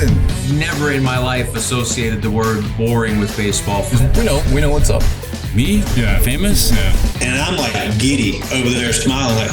listen, never in my life associated the word boring with baseball. We know what's up. Me? Yeah. Famous? Yeah. And I'm like giddy over there smiling like,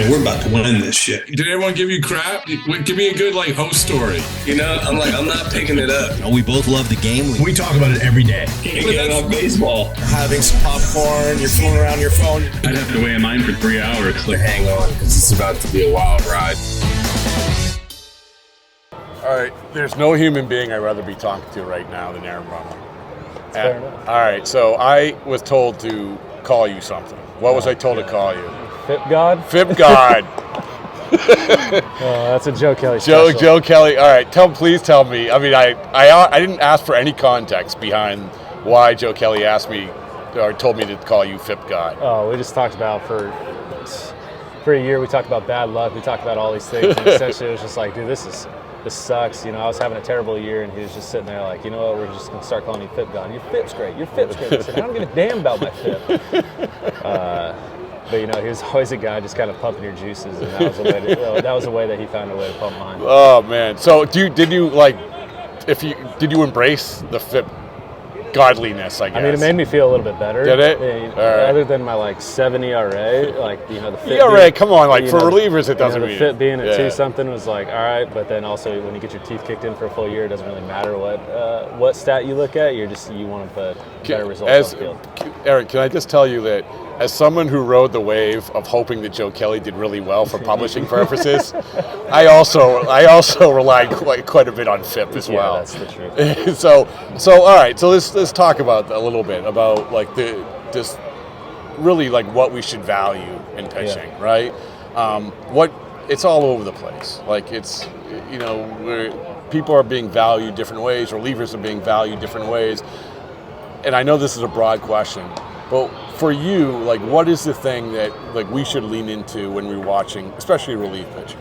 we're about to win this shit. Did everyone give you crap? Give me a good host story. I'm not picking it up. We both love the game. We talk about it every day. Get on baseball. Having some popcorn, you're fooling around your phone. I'd have to wait in line for 3 hours. Hang on, because it's about to be a wild ride. All right, there's no human being I'd rather be talking to right now than Aaron Brummer. Fair enough. All right, so I was told to call you something. What was I told to call you? FIP God? FIP God. Oh, that's a Joe Kelly special. Joe Kelly. All right, please tell me. I mean, I didn't ask for any context behind why Joe Kelly asked me or told me to call you FIP God. Oh, we just talked about for a year. We talked about bad luck. We talked about all these things, and essentially it was just like, dude, this sucks. I was having a terrible year, and he was just sitting there like, you know what, we're just going to start calling you FIP God. Your FIP's great. Your FIP's great. I said, I don't give a damn about my FIP. But, he was always a guy just kind of pumping your juices, and that was a way that he found a way to pump mine. Oh, man. So did you embrace the FIP godliness, I guess? I mean, it made me feel a little bit better. Did it? Other than my 7 ERA, the FIP ERA, come on, for relievers it doesn't mean the FIP being at 2-something was like, all right, but then also when you get your teeth kicked in for a full year, it doesn't really matter what stat you look at. You want to put better results on the field. Eric, can I just tell you that as someone who rode the wave of hoping that Joe Kelly did really well for publishing purposes, I also relied quite a bit on FIP as well. Yeah, that's the truth. So all right. So let's talk about a little bit about what we should value in pitching, right? It's all over the place. Where people are being valued different ways, relievers are being valued different ways, and I know this is a broad question. But for you, what is the thing that we should lean into when we're watching, especially relief pitchers?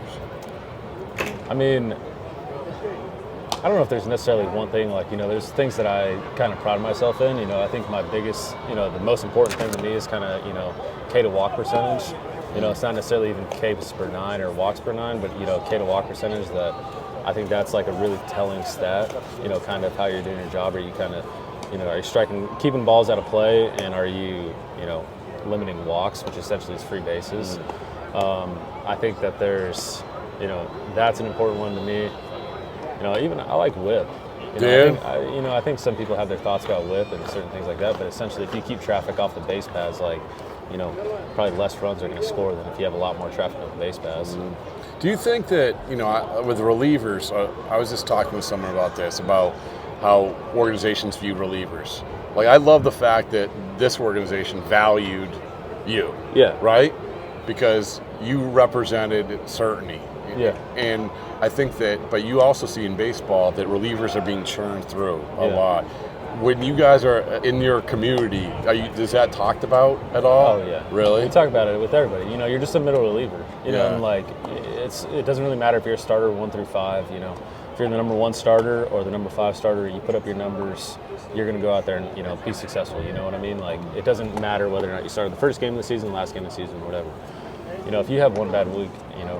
I mean, I don't know if there's necessarily one thing. There's things that I kind of pride myself in. I think my biggest, the most important thing to me is kind of, K to walk percentage. It's not necessarily even Ks per 9 or walks per 9, but K to walk percentage. That I think that's a really telling stat. Kind of how you're doing your job. Are you kind of are you keeping balls out of play, and are you, limiting walks, which essentially is free bases? I think that there's, that's an important one to me. Even I like whip. I think some people have their thoughts about whip and certain things like that, but essentially, if you keep traffic off the base paths, probably less runs are going to score than if you have a lot more traffic on the base paths. Do you think that, with relievers, I was just talking with someone about this, about how organizations view relievers. I love the fact that this organization valued you. Yeah. Right? Because you represented certainty. Yeah. And I think but you also see in baseball that relievers are being churned through a lot. When you guys are in your community, is that talked about at all? Oh, yeah. Really? We talk about it with everybody. You're just a middle reliever. And it doesn't really matter if you're a starter 1 through 5, If you're the number 1 starter or the number 5 starter, you put up your numbers, you're going to go out there and, be successful. You know what I mean? It doesn't matter whether or not you started the first game of the season, last game of the season, whatever. If you have one bad week,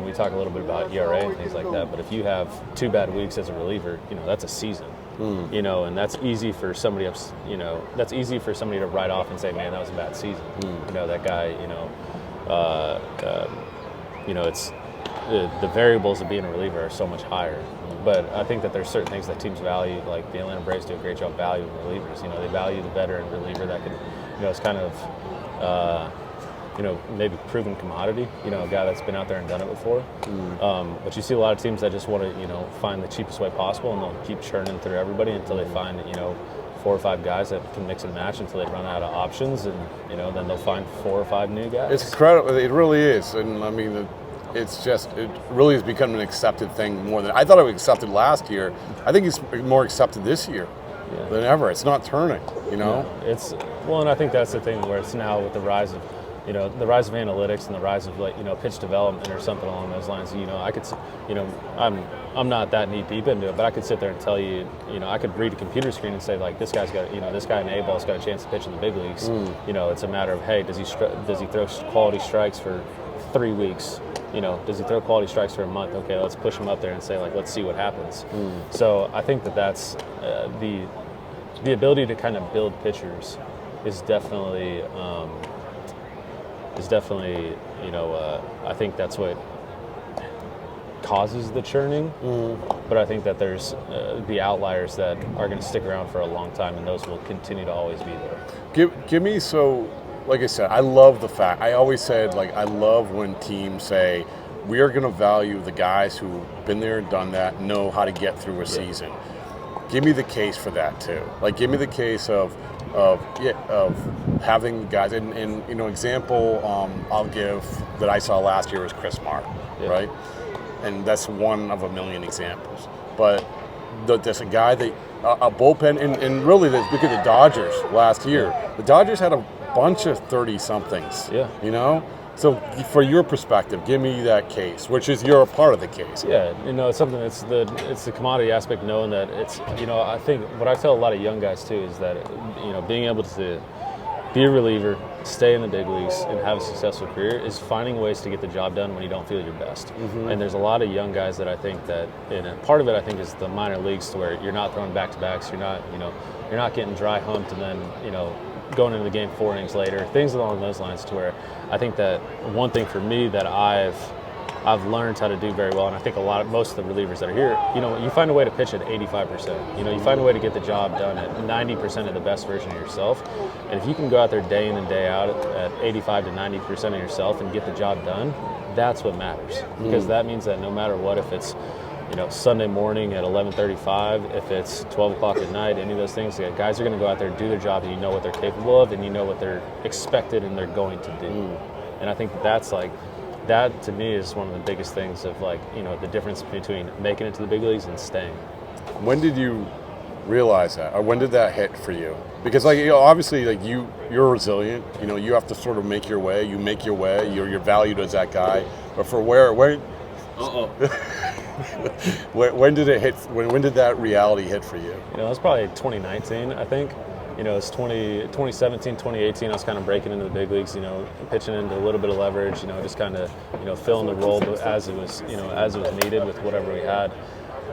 we talk a little bit about ERA and things like that, but if you have 2 bad weeks as a reliever, that's a season. And that's easy for somebody else, that's easy for somebody to write off and say, man, that was a bad season. That guy, it's the variables of being a reliever are so much higher. But I think that there's certain things that teams value, like the Atlanta Braves do a great job valuing relievers. They value the veteran reliever that can, it's kind of, maybe proven commodity, a guy that's been out there and done it before. But you see a lot of teams that just want to, find the cheapest way possible, and they'll keep churning through everybody until they find, 4 or 5 guys that can mix and match until they run out of options, and, then they'll find 4 or 5 new guys. It's incredible. It really is. And I mean, it really has become an accepted thing more than I thought it was accepted last year. I think it's more accepted this year than ever. It's not turning, and I think that's the thing where it's now with the rise of, the rise of analytics and the rise of pitch development or something along those lines. I could, I'm not that knee deep into it, but I could sit there and tell you, I could read a computer screen and say this guy's got, this guy in A-ball's got a chance to pitch in the big leagues. It's a matter of, hey, does he throw quality strikes for 3 weeks. You know, does he throw quality strikes for a month? Okay, let's push him up there and say, like, let's see what happens. So I think that's the ability to kind of build pitchers is definitely, you know, I think that's what causes the churning. But I think that there's the outliers that are going to stick around for a long time, and those will continue to always be there. Give me, so, like I said, I love the fact, I always said, like, I love when teams say, we are going to value the guys who've been there and done that, know how to get through a season. Give me the case for that too. Like, give me the case of having guys, and you know, example I'll give that I saw last year was Chris Martin, right? And that's one of a million examples. But there's a guy that, a bullpen, and really, look at the Dodgers last year. The Dodgers had a bunch of 30-somethings, you know? So for your perspective, give me that case, which is you're a part of the case. Yeah, you know, it's something it's the commodity aspect, knowing that it's, you know, I think what I tell a lot of young guys too is that, you know, being able to be a reliever, stay in the big leagues, and have a successful career is finding ways to get the job done when you don't feel your best. And there's a lot of young guys that I think that, and part of it I think is the minor leagues, to where you're not throwing back-to-backs, you're not getting dry humped and then, you know, going into the game 4 innings later, things along those lines, to where I think that one thing for me that I've learned how to do very well, and I think most of the relievers that are here, you know, you find a way to pitch at 85%. You know, you find a way to get the job done at 90% of the best version of yourself. And if you can go out there day in and day out at 85 to 90% of yourself and get the job done, that's what matters. Because that means that no matter what, if it's, you know, Sunday morning at 11:35, if it's 12 o'clock at night, any of those things, guys are going to go out there and do their job, and you know what they're capable of, and you know what they're expected and they're going to do. And I think that's like, that to me is one of the biggest things of, like, you know, the difference between making it to the big leagues and staying. When did you realize that, or when did that hit for you? Because, like, you know, obviously, like, you're resilient. You know, you have to sort of make your way. You make your way. You're valued as that guy. But for where when did it hit? When did that reality hit for you? You know, it was probably 2019, I think. You know, it's 2017, 2018, I was kind of breaking into the big leagues, you know, pitching into a little bit of leverage, you know, just kind of, you know, filling the role as it was needed with whatever we had.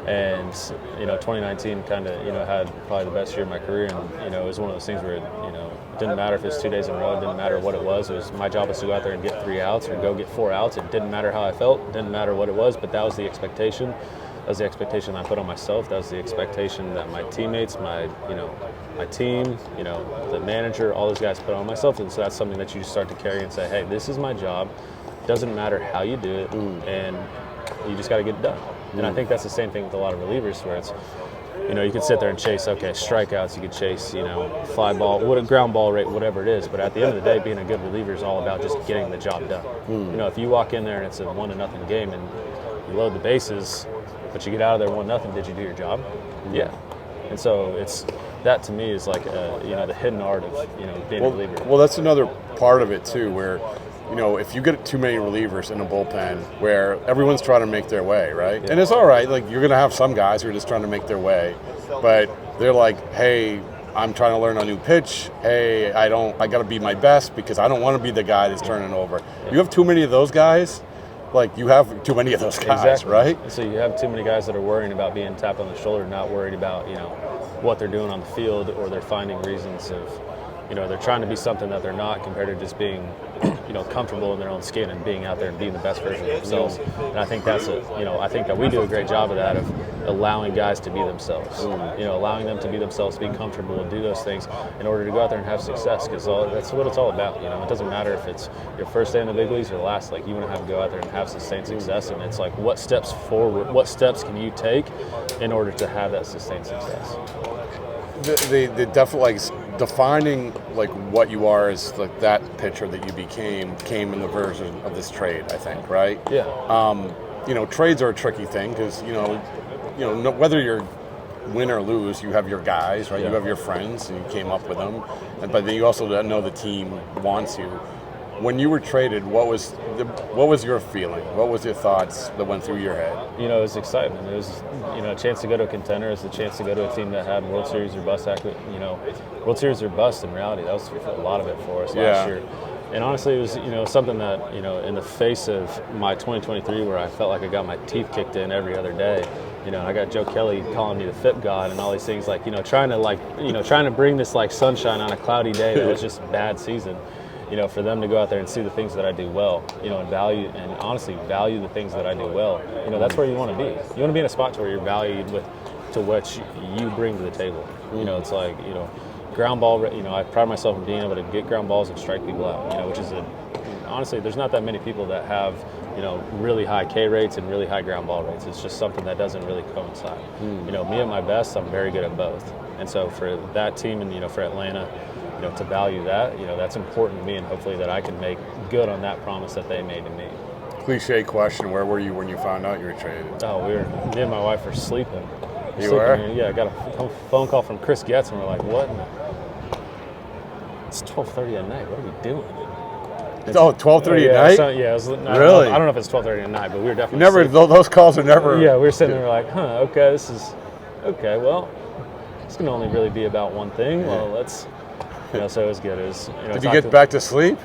And, you know, 2019 kind of, you know, had probably the best year of my career. And, you know, it was one of those things where, you know, it didn't matter if it was 2 days in a row, it didn't matter what it was. It was my job was to go out there and get 3 outs or go get 4 outs. It didn't matter how I felt, it didn't matter what it was, but that was the expectation. That was the expectation I put on myself. That was the expectation that my teammates, my team, you know, the manager, all those guys put on myself. And so that's something that you just start to carry and say, hey, this is my job. It doesn't matter how you do it, and you just got to get it done. And I think that's the same thing with a lot of relievers, where it's, you know, you can sit there and chase, okay, strikeouts, you could chase, you know, fly ball, what a ground ball rate, whatever it is. But at the end of the day, being a good reliever is all about just getting the job done. You know, if you walk in there and it's a 1-0 game and you load the bases, but you get out of there 1-0, did you do your job? Yeah. And so it's, that to me is like, you know, the hidden art of, you know, being a reliever. Well, that's another part of it too, where, you know, if you get too many relievers in a bullpen where everyone's trying to make their way, right? Yeah. And it's all right. Like, you're going to have some guys who are just trying to make their way, but they're like, hey, I'm trying to learn a new pitch. Hey, I got to be my best because I don't want to be the guy that's turning over. Yeah. You have too many of those guys. Like, you have too many of those guys, exactly. Right? So you have too many guys that are worrying about being tapped on the shoulder, not worried about, you know, what they're doing on the field, or they're finding reasons of, you know, they're trying to be something that they're not, compared to just being, you know, comfortable in their own skin and being out there and being the best version of themselves. And I think that's I think that we do a great job of that, of allowing guys to be themselves. You know, allowing them to be themselves, be comfortable, and do those things in order to go out there and have success, because that's what it's all about. You know, it doesn't matter if it's your first day in the big leagues or last. Like, you want to have to go out there and have sustained success, and it's like, what steps can you take in order to have that sustained success? The definitely, like, defining, like, what you are as, like, that pitcher that you became came in the version of this trade, I think, right? Yeah. You know, trades are a tricky thing because, you know, whether you're win or lose, you have your guys, right? Yeah. You have your friends, and you came up with them, but then you also know the team wants you. When you were traded, what was your feeling? What was your thoughts that went through your head? You know, it was excitement. It was, you know, a chance to go to a contender. It was a chance to go to a team that had World Series or bust. You know, World Series or bust in reality. That was a lot of it for us last year. And honestly, it was, something that, in the face of my 2023 where I felt like I got my teeth kicked in every other day, and I got Joe Kelly calling me the FIP God and all these things, trying to bring this like sunshine on a cloudy day that was just a bad season, for them to go out there and see the things that I do well, and honestly value the things that I do well. That's where you want to be. You want to be in a spot where you're valued to what you bring to the table. It's like, ground ball, I pride myself in being able to get ground balls and strike people out, which is honestly, there's not that many people that have, really high K rates and really high ground ball rates. It's just something that doesn't really coincide. Me at my best, I'm very good at both. And so for that team and, for Atlanta, to value that, that's important to me, and hopefully that I can make good on that promise that they made to me. Cliche question, where were you when you found out you were traded? Oh, me and my wife were sleeping. You were? Yeah, I got a phone call from Chris Getz, and we're like, what? It's 12:30 at night. What are we doing? 12:30 at night? It was, Really? I don't know if it's 12:30 at night, but we were definitely Never. sleeping. Those calls are never. Yeah, we were sitting there like, okay, this is okay. Well, it's gonna only really be about one thing. Well, let's. So it was good. It was. Did you get back to sleep?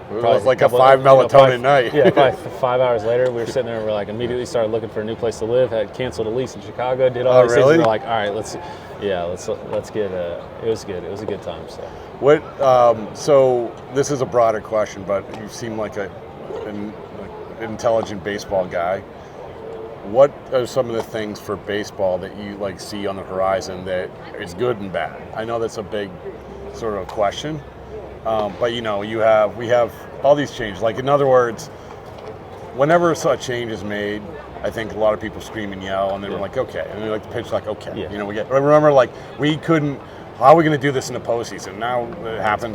It was like a 5 melatonin probably, night. Yeah, probably 5 hours later, we were sitting there and we're like, immediately started looking for a new place to live. Had canceled a lease in Chicago. Did all these things. And we're like, all right, let's get. It was good. It was a good time. So. What? So this is a broader question, but you seem like an intelligent baseball guy. What are some of the things for baseball that you like see on the horizon that is good and bad? I know that's a big sort of question, but we have all these changes. Like, in other words, whenever such change is made, I think a lot of people scream and yell, and then we're like, okay, and then like the pitch, like, okay, we get. Remember, like, we couldn't. How are we going to do this in the postseason? Now it happens.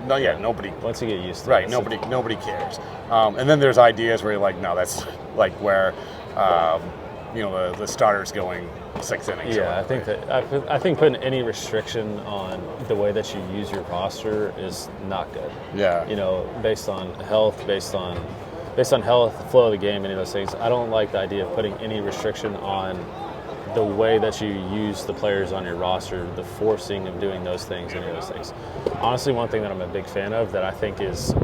No, nobody. Once you get used to it, nobody cares. And then there's ideas where you're like, no, that's like where, the starter's going 6 innings. Yeah, I think putting any restriction on the way that you use your roster is not good. Yeah. Based on health, based on health, flow of the game, any of those things. I don't like the idea of putting any restriction on the way that you use the players on your roster, the forcing of doing those things, any of those things. Honestly, one thing that I'm a big fan of that I think is,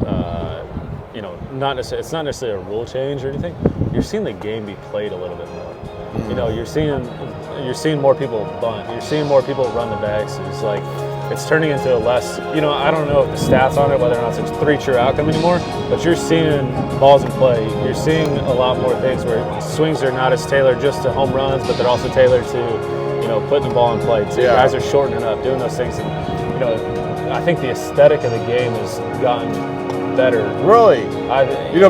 it's not necessarily a rule change or anything. You're seeing the game be played a little bit more. You're seeing more people bunt. You're seeing more people run the bags. It's like it's turning into a less. I don't know if the stats on it, whether or not it's 3 true outcome anymore. But you're seeing balls in play. You're seeing a lot more things where swings are not as tailored just to home runs, but they're also tailored to putting the ball in play too. Yeah. Guys are shortening up, doing those things, and I think the aesthetic of the game has gotten better. Really?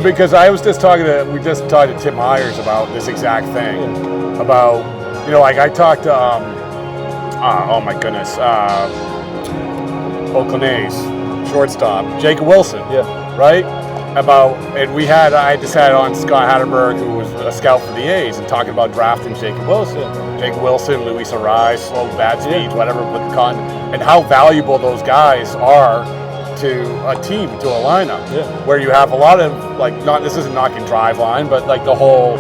Because we just talked to Tim Myers about this exact thing. Yeah. About, like I talked to, oh my goodness, Oakland A's shortstop, Jacob Wilson. Yeah. Right? I just had on Scott Hatterberg, who was a scout for the A's, and talking about drafting Jacob Wilson. Yeah. Jacob Wilson, Luis Arraez, slow bat speeds, whatever, with the and how valuable those guys are to a team, to a lineup, where you have a lot of, this isn't knocking drive line, but like the whole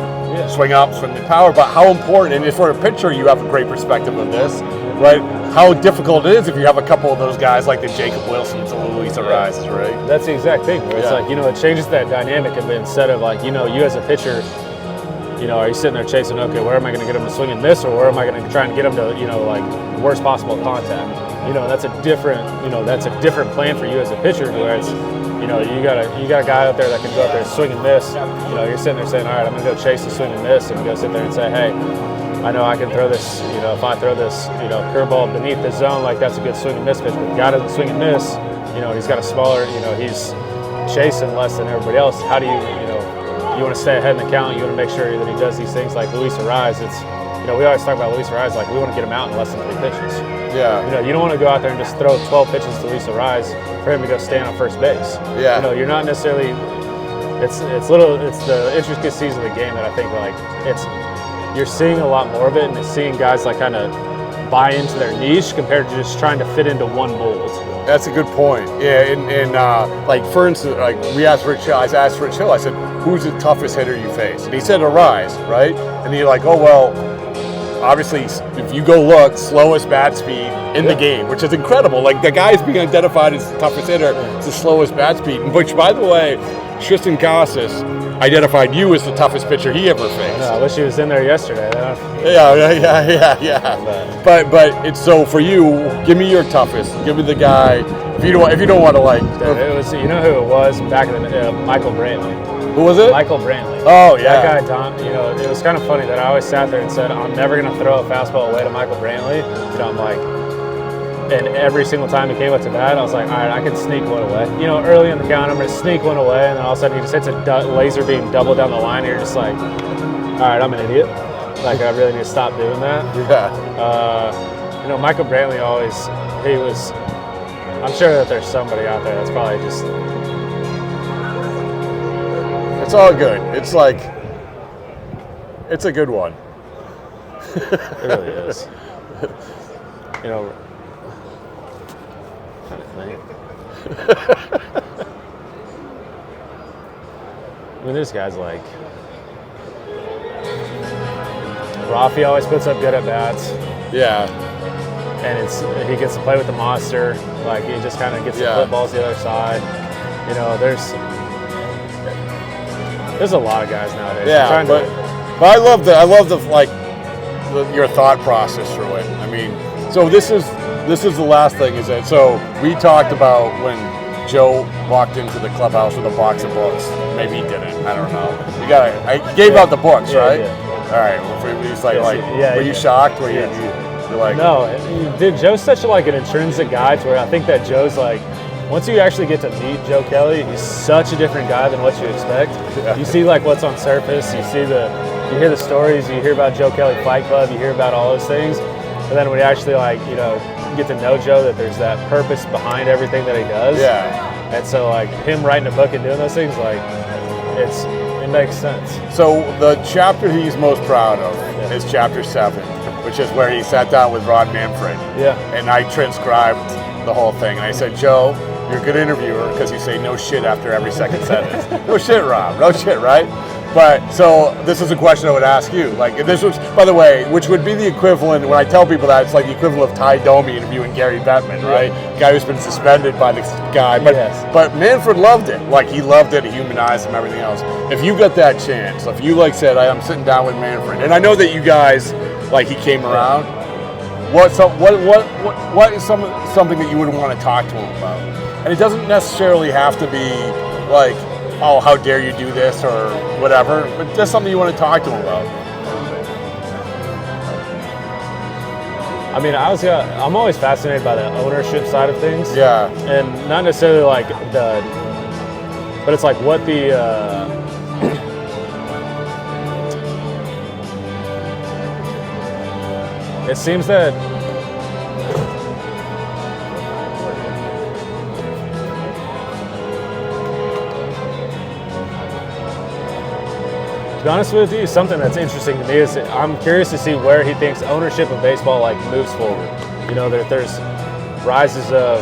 swing up, swing the power, but how important, and if for a pitcher, you have a great perspective of this, right? How difficult it is if you have a couple of those guys like the Jacob Wilsons and Luis Arraez, right? That's the exact thing. Where it's like, it changes that dynamic of it. Instead of like, you as a pitcher, are you sitting there chasing, okay, where am I going to get him to swing and miss, or where am I going to try and get him to, worst possible contact? That's a different plan for you as a pitcher, where it's, you got a guy out there that can go out there and swing and miss. You're sitting there saying, all right, I'm going to go chase the swing and miss, and go sit there and say, hey, I know I can throw this, if I throw this, curveball beneath the zone, that's a good swing and miss pitch. But the guy doesn't swing and miss, he's got a smaller, he's chasing less than everybody else. How do you want to stay ahead in the count? You want to make sure that he does these things like Luis Arraez. It's, we always talk about Luis Arraez, we want to get him out in less than 3 pitches. Yeah. You don't want to go out there and just throw 12 pitches to Luis Arraez for him to go stand on first base. Yeah. You're not necessarily. It's the intricacies of the game that I think you're seeing a lot more of it, and it's seeing guys kind of buy into their niche compared to just trying to fit into one mold. That's a good point. Yeah, and for instance, we asked Rich Hill. I asked Rich Hill. I said, "Who's the toughest hitter you face?" And he said Arraez, right? And you're like, "Oh well, obviously, if you go look, slowest bat speed in the game, which is incredible. Like, the guy's being identified as the toughest hitter. It's the slowest bat speed, which, by the way, Tristan Casas identified you as the toughest pitcher he ever faced. I wish he was in there yesterday. Yeah. But it's so for you. Give me your toughest. Give me the guy. If you don't want to like. It was, you know who it was back in the Michael Brantley. Who was it? Michael Brantley. Oh yeah. That guy, it was kind of funny that I always sat there and said, I'm never gonna throw a fastball away to Michael Brantley. I'm like, and every single time he came up to bat, I was like, all right, I can sneak one away. Early in the count, I'm gonna sneak one away, and then all of a sudden he just hits a laser beam double down the line, and you're just like, all right, I'm an idiot. Like, I really need to stop doing that. Yeah. Michael Brantley he was. I'm sure that there's somebody out there that's probably just. It's all good. It's like, it's a good one. It really is. I mean, there's guys like Rafi always puts up good at bats. Yeah. And he gets to play with the monster. Like, he just kind of gets the footballs the other side. There's a lot of guys nowadays. Yeah, but I love your thought process through it. I mean, so this is the last thing, is that so we talked about when Joe walked into the clubhouse with a box of books. Maybe he didn't. I don't know. I gave out the books, right? All right. He's like, were you shocked? Were you like? No, dude. Joe's such like an intrinsic guy to where I think that Joe's like. Once you actually get to meet Joe Kelly, he's such a different guy than what you expect. Yeah. You see like what's on surface, you hear the stories, you hear about Joe Kelly Fight Club, you hear about all those things. And then when you actually get to know Joe, that there's that purpose behind everything that he does. Yeah. And so like him writing a book and doing those things, like it makes sense. So the chapter he's most proud of is chapter 7, which is where he sat down with Rob Manfred. Yeah. And I transcribed the whole thing. And I said, Joe, you're a good interviewer because you say no shit after every second sentence. No shit, Rob. No shit, right? But so this is a question I would ask you. Like, this was, by the way, which would be the equivalent, when I tell people that, it's like the equivalent of Ty Domi interviewing Gary Bettman, right? Guy who's been suspended by this guy. But Manfred loved it. Like, he loved it, he humanized him, everything else. If you got that chance, if you said, I'm sitting down with Manfred, and I know that you guys, he came around, what is something that you would want to talk to him about? And it doesn't necessarily have to be like, oh, how dare you do this or whatever, but just something you want to talk to him about. I mean, I'm always fascinated by the ownership side of things. Yeah. And not necessarily like but it's like what the, it seems that to be honest with you, something that's interesting to me is I'm curious to see where he thinks ownership of baseball moves forward. There's rises of,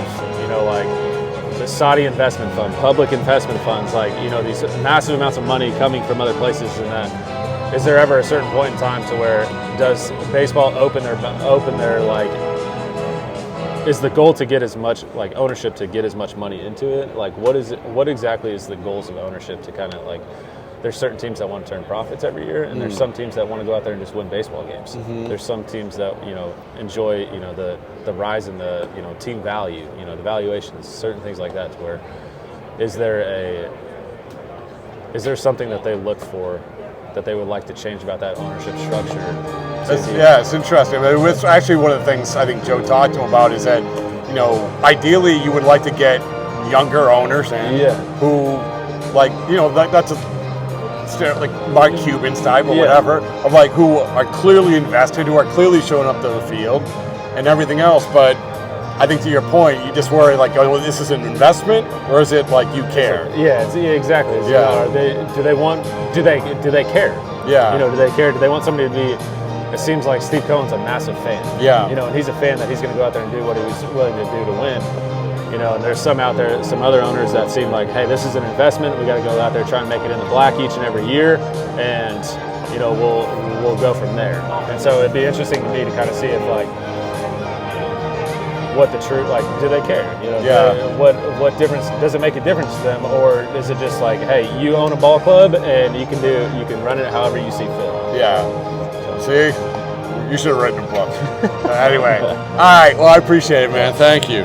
the Saudi investment fund, public investment funds, these massive amounts of money coming from other places, and that is there ever a certain point in time to where does baseball open their is the goal to get as much ownership to get as much money into it? What exactly is the goals of ownership to kind of there's certain teams that want to turn profits every year, and there's some teams that want to go out there and just win baseball games. Mm-hmm. There's some teams that enjoy the rise in the team value, the valuations, certain things like that. To where is there something that they look for that they would like to change about that ownership structure? It's interesting. I mean, it's actually one of the things I think Joe talked to him about is that ideally you would like to get younger owners in who that's like Mark Cuban type or whatever, of who are clearly invested, who are clearly showing up to the field and everything else. But I think to your point, you just worry this is an investment, or is it you care? Exactly. Do they care? Yeah. Do they care? Do they want somebody to be? It seems like Steve Cohen's a massive fan. Yeah. And he's a fan that he's going to go out there and do what he was willing to do to win. And there's some out there, some other owners that seem like, hey, this is an investment. We got to go out there try and make it in the black each and every year. And, you know, we'll go from there. And so it'd be interesting to me to kind of see if like what the truth, like, do they care? You know, what difference does it make a difference to them, or is it just like, hey, you own a ball club and you can run it however you see fit? Yeah. See, you should have written a book. Anyway, all right. Well, I appreciate it, man. Thank you.